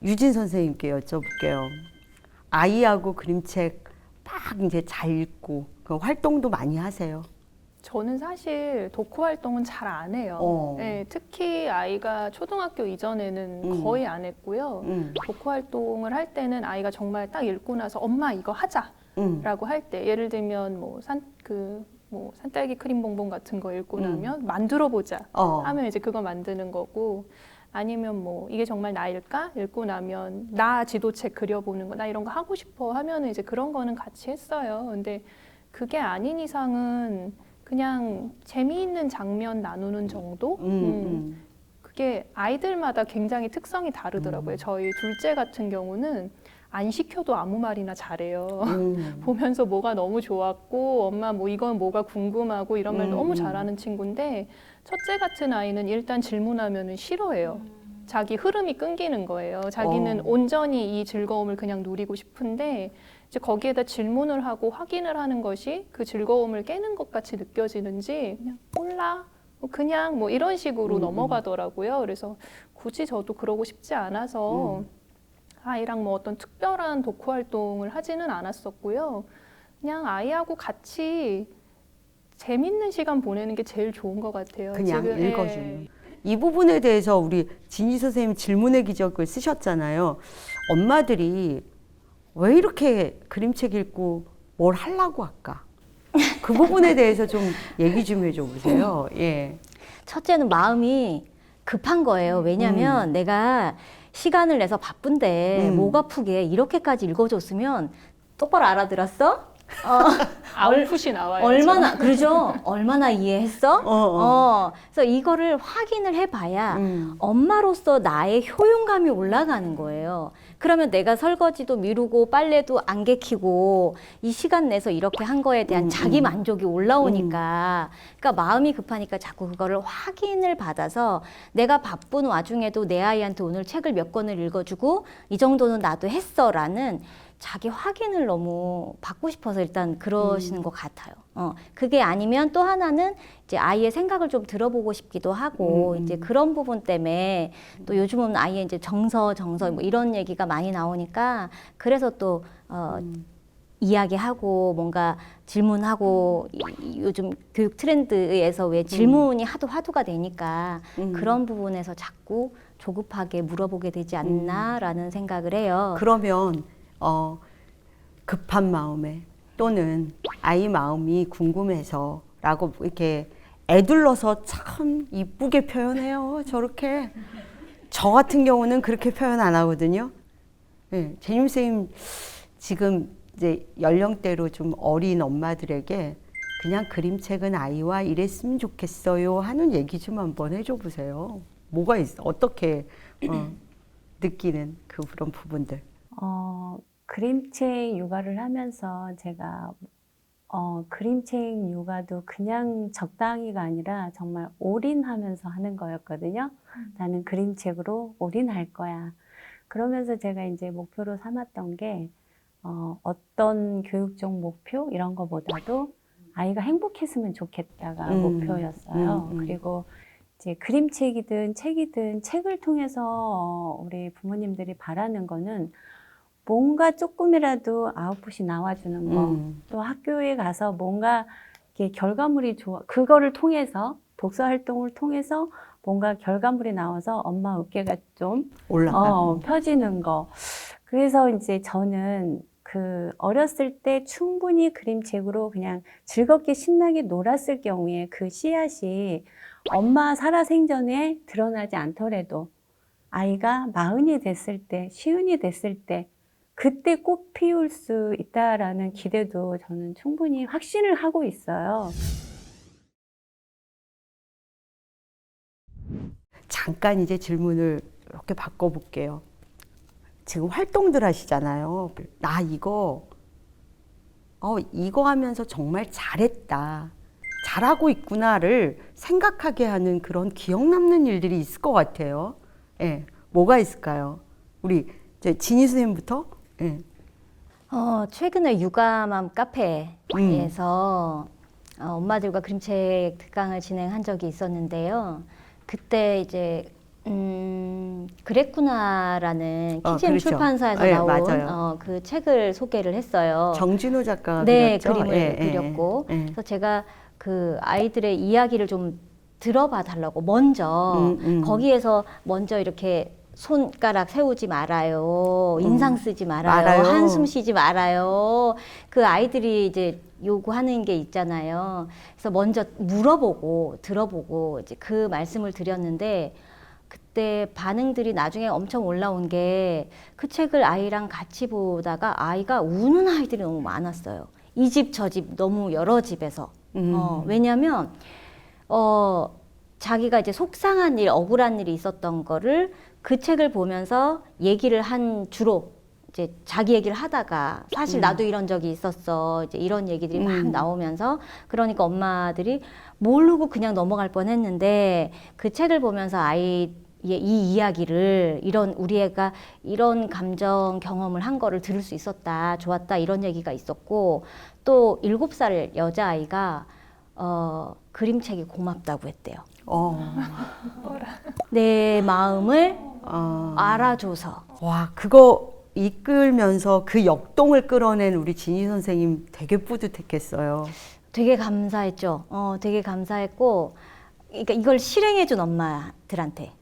유진 선생님께 여쭤볼게요. 아이하고 그림책 막 이제 잘 읽고 그 활동도 많이 하세요? 저는 사실 독후 활동은 잘 안 해요. 네, 특히 아이가 초등학교 이전에는 거의 안 했고요. 독후 활동을 할 때는 아이가 정말 딱 읽고 나서 엄마 이거 하자라고 할 때, 예를 들면 뭐 산딸기 크림 봉봉 같은 거 읽고 나면 만들어 보자 하면 이제 그거 만드는 거고, 아니면 뭐 이게 정말 나일까? 읽고 나면 나 지도책 그려보는 거, 나 이런 거 하고 싶어 하면은 이제 그런 거는 같이 했어요. 근데 그게 아닌 이상은 그냥 재미있는 장면 나누는 정도? 그게 아이들마다 굉장히 특성이 다르더라고요. 저희 둘째 같은 경우는 안 시켜도 아무 말이나 잘해요. 보면서 뭐가 너무 좋았고, 엄마 뭐 이건 뭐가 궁금하고 이런 말 너무 잘하는 친구인데, 첫째 같은 아이는 일단 질문하면은 싫어해요. 자기 흐름이 끊기는 거예요. 자기는 온전히 이 즐거움을 그냥 누리고 싶은데, 이제 거기에다 질문을 하고 확인을 하는 것이 그 즐거움을 깨는 것 같이 느껴지는지 그냥 몰라, 그냥 뭐 이런 식으로 넘어가더라고요. 그래서 굳이 저도 그러고 싶지 않아서 아이랑 뭐 어떤 특별한 독후 활동을 하지는 않았었고요. 그냥 아이하고 같이 재밌는 시간 보내는 게 제일 좋은 것 같아요. 그냥 지금, 읽어주는. 이 부분에 대해서 우리 진희 선생님 질문의 기적을 쓰셨잖아요. 엄마들이 왜 이렇게 그림책 읽고 뭘 하려고 할까? 그 부분에 대해서 좀 얘기 좀 해줘 보세요. 예. 첫째는 마음이 급한 거예요. 왜냐면 내가 시간을 내서 바쁜데 목 아프게 이렇게까지 읽어줬으면 똑바로 알아들었어? 아웃풋이 나와요. 얼마나 그러죠? 얼마나 이해했어? 그래서 이거를 확인을 해봐야 엄마로서 나의 효용감이 올라가는 거예요. 그러면 내가 설거지도 미루고 빨래도 안 개키고 이 시간 내서 이렇게 한 거에 대한 자기 만족이 올라오니까, 그러니까 마음이 급하니까 자꾸 그거를 확인을 받아서 내가 바쁜 와중에도 내 아이한테 오늘 책을 몇 권을 읽어주고 이 정도는 나도 했어라는 자기 확인을 너무 받고 싶어서 일단 그러시는 것 같아요. 그게 아니면 또 하나는 이제 아이의 생각을 좀 들어보고 싶기도 하고, 이제 그런 부분 때문에 또 요즘은 아이의 이제 정서 뭐 이런 얘기가 많이 나오니까, 그래서 또 이야기하고 뭔가 질문하고 요즘 교육 트렌드에서 왜 질문이 하도 화두가 되니까 그런 부분에서 자꾸 조급하게 물어보게 되지 않나라는 생각을 해요. 그러면 급한 마음에 또는 아이 마음이 궁금해서라고 이렇게 애둘러서 참 이쁘게 표현해요. 저렇게. 저 같은 경우는 그렇게 표현 안 하거든요. 네, 제님 선생님 지금 이제 연령대로 좀 어린 엄마들에게 그냥 그림책은 아이와 이랬으면 좋겠어요 하는 얘기 좀 한번 해줘 보세요. 뭐가 있어? 어떻게 느끼는 그런 부분들? 그림책 육아를 하면서 제가 그림책 육아도 그냥 적당히가 아니라 정말 올인하면서 하는 거였거든요. 나는 그림책으로 올인할 거야. 그러면서 제가 이제 목표로 삼았던 게 어떤 교육적 목표 이런 거보다도 아이가 행복했으면 좋겠다가 목표였어요. 그리고 이제 그림책이든 책이든 책을 통해서 우리 부모님들이 바라는 거는 뭔가 조금이라도 아웃풋이 나와주는 거, 또 학교에 가서 뭔가 이렇게 결과물이 좋아, 그거를 통해서 독서 활동을 통해서 뭔가 결과물이 나와서 엄마 어깨가 좀 펴지는 거. 그래서 이제 저는 그 어렸을 때 충분히 그림책으로 그냥 즐겁게 신나게 놀았을 경우에 그 씨앗이 엄마 살아생전에 드러나지 않더라도 아이가 마흔이 됐을 때, 쉬운이 됐을 때 그때 꽃 피울 수 있다라는 기대도 저는 충분히 확신을 하고 있어요. 잠깐 이제 질문을 이렇게 바꿔볼게요. 지금 활동들 하시잖아요. 나 이거 하면서 정말 잘했다. 잘하고 있구나를 생각하게 하는 그런 기억 남는 일들이 있을 것 같아요. 예, 뭐가 있을까요? 우리 진희 선생님부터. 예. 최근에 육아맘 카페에서 엄마들과 그림책 특강을 진행한 적이 있었는데요. 그때 이제 그랬구나라는 키즈엠 그렇죠. 출판사에서 예, 나온 맞아요. 그 책을 소개를 했어요. 정진호 작가가 네, 그렸죠? 그림을 예, 예, 그렸고 예. 그래서 제가 그 아이들의 이야기를 좀 들어봐 달라고 먼저 거기에서 먼저 이렇게 손가락 세우지 말아요. 인상 쓰지 말아요. 말아요. 한숨 쉬지 말아요. 그 아이들이 이제 요구하는 게 있잖아요. 그래서 먼저 물어보고 들어보고 이제 그 말씀을 드렸는데 그때 반응들이 나중에 엄청 올라온 게 그 책을 아이랑 같이 보다가 아이가 우는 아이들이 너무 많았어요. 이 집 저 집 너무 여러 집에서. 왜냐면 자기가 이제 속상한 일, 억울한 일이 있었던 거를 그 책을 보면서 얘기를 한 주로 이제 자기 얘기를 하다가 사실 나도 이런 적이 있었어. 이제 이런 얘기들이 막 나오면서 그러니까 엄마들이 모르고 그냥 넘어갈 뻔했는데 그 책을 보면서 아이의 이 이야기를 이런 우리 애가 이런 감정 경험을 한 거를 들을 수 있었다. 좋았다. 이런 얘기가 있었고 또 7살 여자아이가 그림책이 고맙다고 했대요. 내 마음을 알아줘서. 와, 그거 이끌면서 그 역동을 끌어낸 우리 진희 선생님 되게 뿌듯했겠어요. 되게 감사했죠. 되게 감사했고, 그러니까 이걸 실행해준 엄마들한테.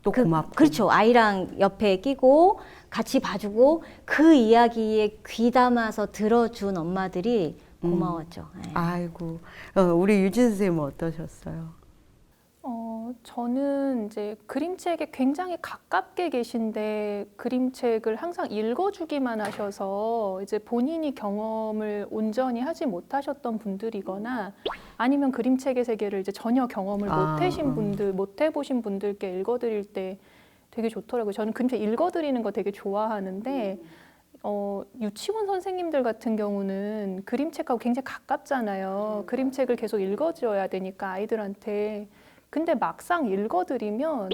또 고맙고. 그렇죠. 아이랑 옆에 끼고 같이 봐주고 그 이야기에 귀담아서 들어준 엄마들이 고마웠죠. 네. 아이고, 우리 유진 선생님은 어떠셨어요? 저는 이제 그림책에 굉장히 가깝게 계신데 그림책을 항상 읽어주기만 하셔서 이제 본인이 경험을 온전히 하지 못하셨던 분들이거나 아니면 그림책의 세계를 이제 전혀 경험을 못 해보신 분들께 읽어드릴 때 되게 좋더라고요. 저는 그림책 읽어드리는 거 되게 좋아하는데 유치원 선생님들 같은 경우는 그림책하고 굉장히 가깝잖아요. 그림책을 계속 읽어줘야 되니까 아이들한테. 근데 막상 읽어드리면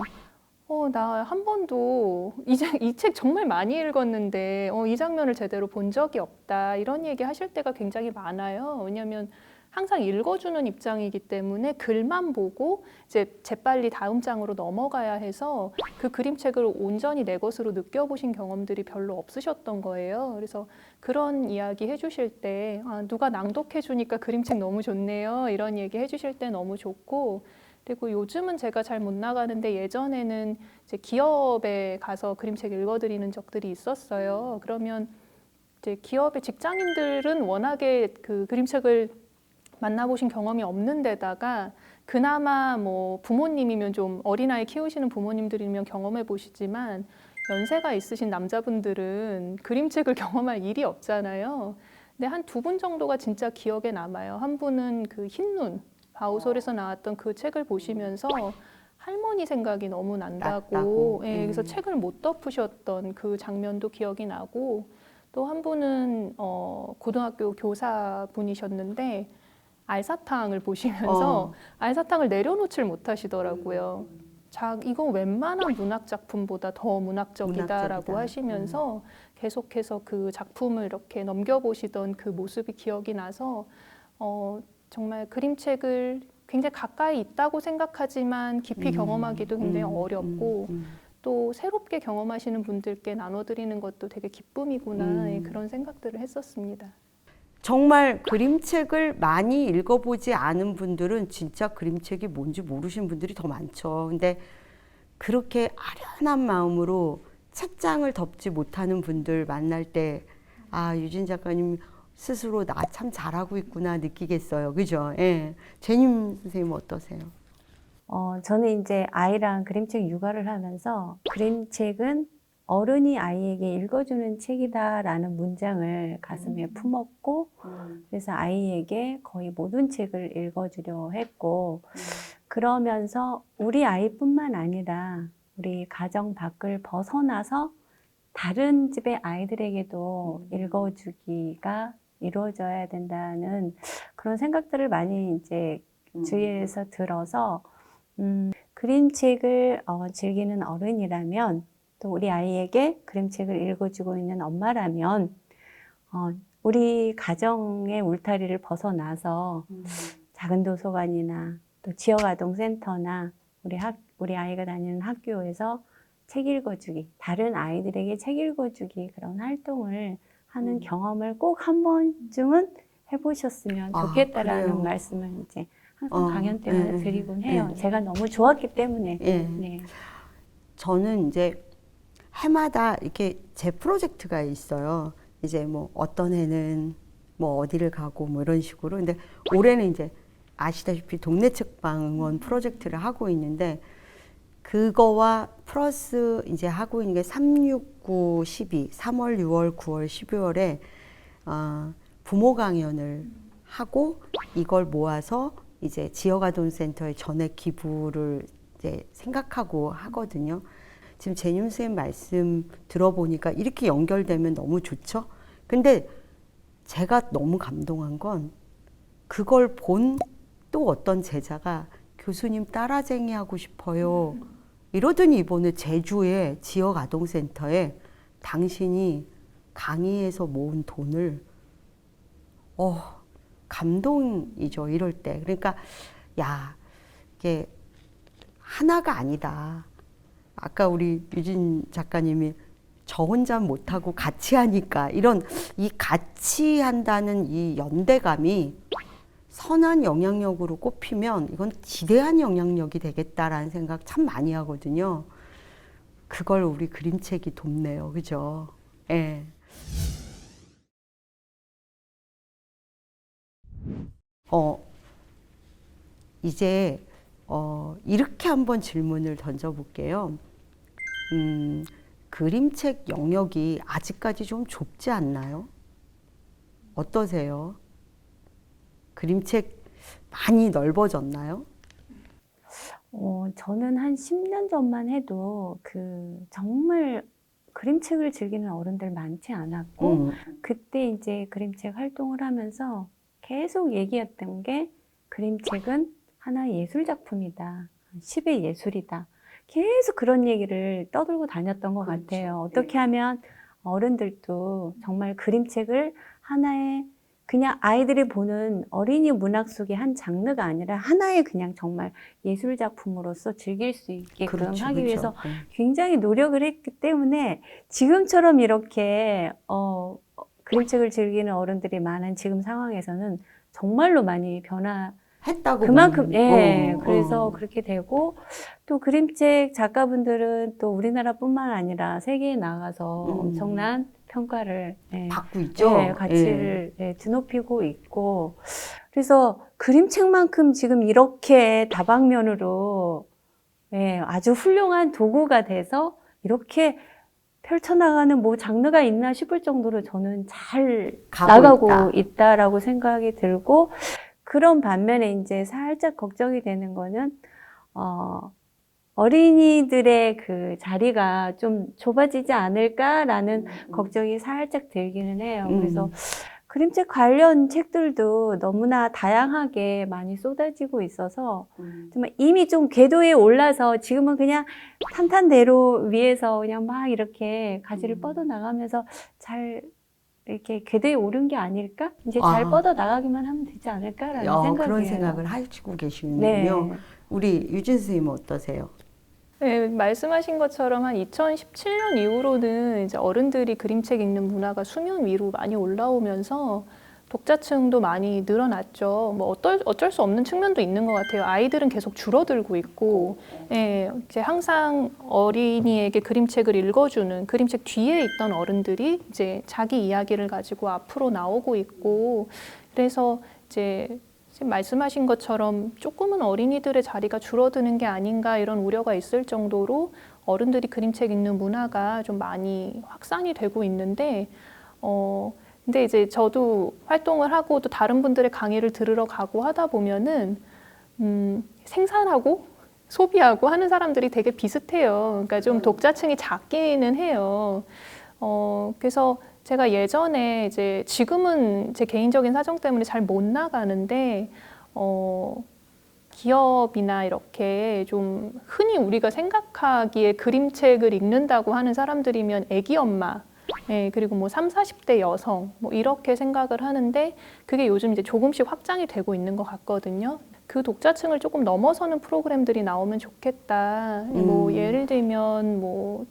나 한 번도 이 책 정말 많이 읽었는데 이 장면을 제대로 본 적이 없다 이런 얘기 하실 때가 굉장히 많아요. 왜냐하면 항상 읽어주는 입장이기 때문에 글만 보고 이제 재빨리 다음 장으로 넘어가야 해서 그 그림책을 온전히 내 것으로 느껴보신 경험들이 별로 없으셨던 거예요. 그래서 그런 이야기 해주실 때 누가 낭독해 주니까 그림책 너무 좋네요 이런 얘기 해주실 때 너무 좋고 그리고 요즘은 제가 잘 못 나가는데 예전에는 이제 기업에 가서 그림책 읽어드리는 적들이 있었어요. 그러면 이제 기업의 직장인들은 워낙에 그 그림책을 만나보신 경험이 없는 데다가 그나마 뭐 부모님이면 좀 어린아이 키우시는 부모님들이면 경험해 보시지만 연세가 있으신 남자분들은 그림책을 경험할 일이 없잖아요. 근데 한 2분 정도가 진짜 기억에 남아요. 한 분은 그 흰눈 바우솔에서 나왔던 그 책을 보시면서 할머니 생각이 너무 난다고 예, 그래서 책을 못 덮으셨던 그 장면도 기억이 나고 또 한 분은 고등학교 교사분이셨는데 알사탕을 보시면서 알사탕을 내려놓질 못하시더라고요. 이거 웬만한 문학 작품보다 더 문학적이다라고 하시면서 계속해서 그 작품을 이렇게 넘겨보시던 그 모습이 기억이 나서 정말 그림책을 굉장히 가까이 있다고 생각하지만 깊이 경험하기도 굉장히 어렵고 또 새롭게 경험하시는 분들께 나눠드리는 것도 되게 기쁨이구나 그런 생각들을 했었습니다. 정말 그림책을 많이 읽어보지 않은 분들은 진짜 그림책이 뭔지 모르시는 분들이 더 많죠. 근데 그렇게 아련한 마음으로 책장을 덮지 못하는 분들 만날 때 유진 작가님 스스로 나 참 잘하고 있구나 느끼겠어요. 그죠? 예. 제님 선생님 어떠세요? 저는 이제 아이랑 그림책 육아를 하면서 그림책은 어른이 아이에게 읽어주는 책이다라는 문장을 가슴에 품었고 그래서 아이에게 거의 모든 책을 읽어주려 했고 그러면서 우리 아이뿐만 아니라 우리 가정 밖을 벗어나서 다른 집의 아이들에게도 읽어주기가 이루어져야 된다는 그런 생각들을 많이 이제 주위에서 들어서 그림책을 즐기는 어른이라면 또 우리 아이에게 그림책을 읽어주고 있는 엄마라면 우리 가정의 울타리를 벗어나서 작은 도서관이나 또 지역아동센터나 우리 아이가 다니는 학교에서 책 읽어주기, 다른 아이들에게 책 읽어주기 그런 활동을 하는 경험을 꼭 한 번쯤은 해보셨으면 좋겠다라는 그래요. 말씀을 이제 항상 강연 때마다 네, 드리곤 네, 해요. 네. 제가 너무 좋았기 때문에. 예. 네. 저는 이제 해마다 이렇게 제 프로젝트가 있어요. 이제 뭐 어떤 해는 뭐 어디를 가고 뭐 이런 식으로. 근데 올해는 이제 아시다시피 동네 책방 응원 프로젝트를 하고 있는데 그거와 플러스 이제 하고 있는 게 3, 6, 9, 12, 3월, 6월, 9월, 12월에 부모 강연을 하고 이걸 모아서 이제 지역아동센터에 전액 기부를 이제 생각하고 하거든요. 지금 제님 선생님 말씀 들어보니까 이렇게 연결되면 너무 좋죠. 근데 제가 너무 감동한 건 그걸 본 또 어떤 제자가 교수님 따라쟁이 하고 싶어요. 이러더니 이번에 제주의 지역아동센터에 당신이 강의에서 모은 돈을 감동이죠. 이럴 때. 그러니까 야 이게 하나가 아니다. 아까 우리 유진 작가님이 저 혼자 못하고 같이 하니까 이런 이 같이 한다는 이 연대감이 선한 영향력으로 꼽히면 이건 지대한 영향력이 되겠다라는 생각 참 많이 하거든요. 그걸 우리 그림책이 돕네요. 그죠? 예. 이제 이렇게 한번 질문을 던져볼게요. 그림책 영역이 아직까지 좀 좁지 않나요? 어떠세요? 그림책 많이 넓어졌나요? 저는 한 10년 전만 해도 정말 그림책을 즐기는 어른들 많지 않았고, 그때 이제 그림책 활동을 하면서 계속 얘기했던 게 그림책은 하나의 예술 작품이다. 10의 예술이다. 계속 그런 얘기를 떠들고 다녔던 것 그렇죠. 같아요. 어떻게 하면 어른들도 정말 그림책을 하나의 그냥 아이들이 보는 어린이 문학 속의 한 장르가 아니라 하나의 그냥 정말 예술 작품으로서 즐길 수 있게끔 그렇죠, 하기 그렇죠. 위해서 네. 굉장히 노력을 했기 때문에 지금처럼 이렇게 그림책을 즐기는 어른들이 많은 지금 상황에서는 정말로 많이 했다고 그만큼, 보면, 예, 그래서 그렇게 되고, 또 그림책 작가분들은 또 우리나라뿐만 아니라 세계에 나가서 엄청난 평가를, 예, 받고 있죠. 예, 가치를 예, 드높이고 있고, 그래서 그림책만큼 지금 이렇게 다방면으로, 예, 아주 훌륭한 도구가 돼서 이렇게 펼쳐나가는 뭐 장르가 있나 싶을 정도로 저는 잘 나가고 있다라고 생각이 들고, 그런 반면에 이제 살짝 걱정이 되는 거는, 어린이들의 그 자리가 좀 좁아지지 않을까라는 걱정이 살짝 들기는 해요. 그래서 그림책 관련 책들도 너무나 다양하게 많이 쏟아지고 있어서 정말 이미 좀 궤도에 올라서 지금은 그냥 탄탄대로 위에서 그냥 막 이렇게 가지를 뻗어나가면서 잘 이렇게 궤도에 오른 게 아닐까? 이제 잘 뻗어 나가기만 하면 되지 않을까라는 생각이에요. 그런 생각을 하시고 계시는군요. 네. 우리 유진 선생님은 어떠세요? 네, 말씀하신 것처럼 한 2017년 이후로는 이제 어른들이 그림책 읽는 문화가 수면 위로 많이 올라오면서 독자층도 많이 늘어났죠. 뭐 어쩔 수 없는 측면도 있는 것 같아요. 아이들은 계속 줄어들고 있고, 예, 이제 항상 어린이에게 그림책을 읽어주는 그림책 뒤에 있던 어른들이 이제 자기 이야기를 가지고 앞으로 나오고 있고, 그래서 이제 말씀하신 것처럼 조금은 어린이들의 자리가 줄어드는 게 아닌가 이런 우려가 있을 정도로 어른들이 그림책 읽는 문화가 좀 많이 확산이 되고 있는데, 근데 이제 저도 활동을 하고 또 다른 분들의 강의를 들으러 가고 하다 보면은 생산하고 소비하고 하는 사람들이 되게 비슷해요. 그러니까 좀 독자층이 작기는 해요. 그래서 제가 예전에 이제 지금은 제 개인적인 사정 때문에 잘 못 나가는데 기업이나 이렇게 좀 흔히 우리가 생각하기에 그림책을 읽는다고 하는 사람들이면 애기 엄마 예, 그리고 뭐 3, 40대 여성 뭐 이렇게 생각을 하는데 그게 요즘 이제 조금씩 확장이 되고 있는 것 같거든요. 그 독자층을 조금 넘어서는 프로그램들이 나오면 좋겠다. 뭐 예를 들면 뭐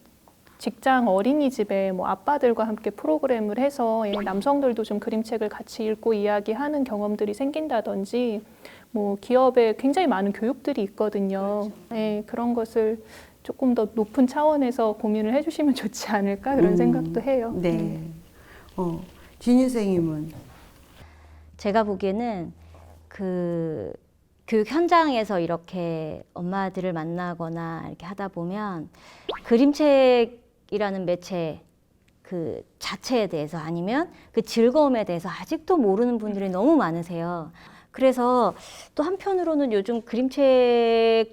직장 어린이집에 뭐 아빠들과 함께 프로그램을 해서 남성들도 좀 그림책을 같이 읽고 이야기하는 경험들이 생긴다든지 뭐 기업에 굉장히 많은 교육들이 있거든요. 네, 그런 것을 조금 더 높은 차원에서 고민을 해주시면 좋지 않을까 그런 생각도 해요. 네. 진희 선생님은? 제가 보기에는 그 교육 현장에서 이렇게 엄마들을 만나거나 이렇게 하다 보면 그림책이라는 매체 그 자체에 대해서 아니면 그 즐거움에 대해서 아직도 모르는 분들이 너무 많으세요. 그래서 또 한편으로는 요즘 그림책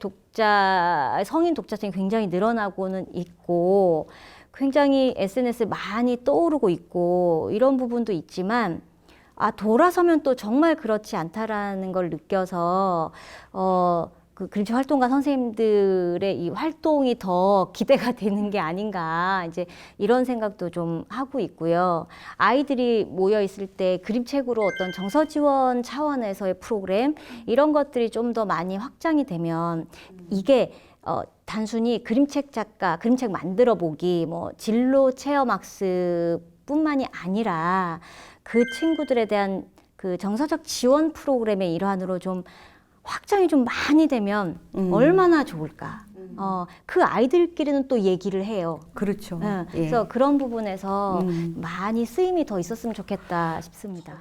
성인 독자층이 굉장히 늘어나고는 있고 굉장히 SNS에 많이 떠오르고 있고 이런 부분도 있지만 돌아서면 또 정말 그렇지 않다라는 걸 느껴서 그 그림책 활동가 선생님들의 이 활동이 더 기대가 되는 게 아닌가 이제 이런 생각도 좀 하고 있고요. 아이들이 모여 있을 때 그림책으로 어떤 정서 지원 차원에서의 프로그램 이런 것들이 좀 더 많이 확장이 되면 이게 단순히 그림책 작가, 그림책 만들어 보기, 뭐 진로 체험 학습뿐만이 아니라 그 친구들에 대한 그 정서적 지원 프로그램의 일환으로 좀 확장이 좀 많이 되면 얼마나 좋을까. 그 아이들끼리는 또 얘기를 해요. 그렇죠. 그래서 그런 부분에서 많이 쓰임이 더 있었으면 좋겠다 싶습니다.